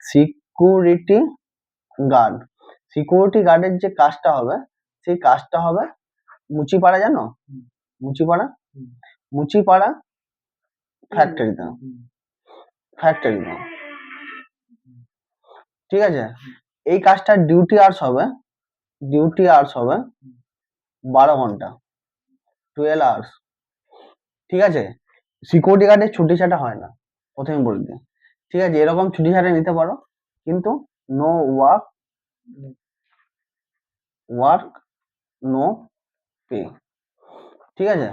Security guard. Security গার্ডের যে কাজটা হবে সেই কাজটা হবে মুচিপাড়া, জানো মুচিপাড়া? মুচিপাড়া ফ্যাক্টরিতে, ফ্যাক্টরিতে, ঠিক আছে। এই কাজটার ডিউটি আওয়ার্স হবে 12 ঘন্টা, 12 আওয়ার্স, ঠিক আছে। সিকিউরিটি গার্ডের ছুটি ছাটা হয় না, প্রথমে বলে দিই, ঠিক আছে। এরকম ছুটি ছাটা নিতে পারো, কিন্তু নো ওয়ার্ক নো পে, ঠিক আছে।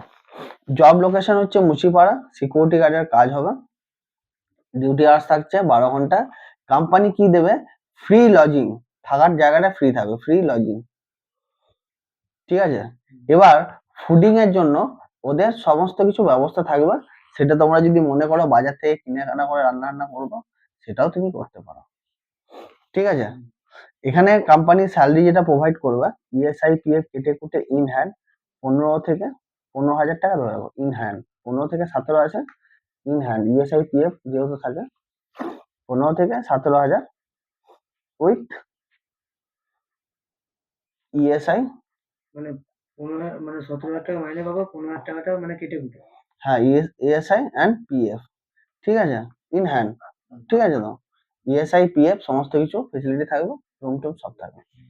জব লোকেশন হচ্ছে মুচিপাড়া। সিকিউরিটি গার্ডের কাজ হবে, ডিউটি আওয়ার্স থাকছে 12 ঘন্টা। কোম্পানি কি দেবে? ফ্রি লজিং, থাকার জায়গাটা ফ্রি থাকবে, ফ্রি লজিং, ঠিক আছে। এবার ফুডিং এর জন্য ওদের সমস্ত কিছু ব্যবস্থা থাকবে, সেটা তোমরা যদি মনে করো বাজার থেকে কিনে আনা করে রান্না করবো, সেটাও তুমি করতে পারো, ঠিক আছে। এখানে কোম্পানি স্যালারি যেটা প্রোভাইড করবে, ইএসআই পিএফ কেটে কুটে ইন হ্যান্ড 15,000 টাকা ধরে রাখো, ইন হ্যান্ড 15 থেকে 17 আছে, ইন হ্যান্ড ইএসআই পিএফ যেহেতু থাকে 15 থেকে 17,000 উইথ ইএসআই, মানে 17,000 টাকা মাইনে পাবো, 15,000 টাকাটা কেটে কুটে। হ্যাঁ, ইএসআই অ্যান্ড পিএফ, ঠিক আছে, ইন হ্যান্ড, ঠিক আছে। তো ইএসআই পিএফ সমস্ত কিছু ফেসিলিটি থাকবে, রুম টুম সব থাকবে।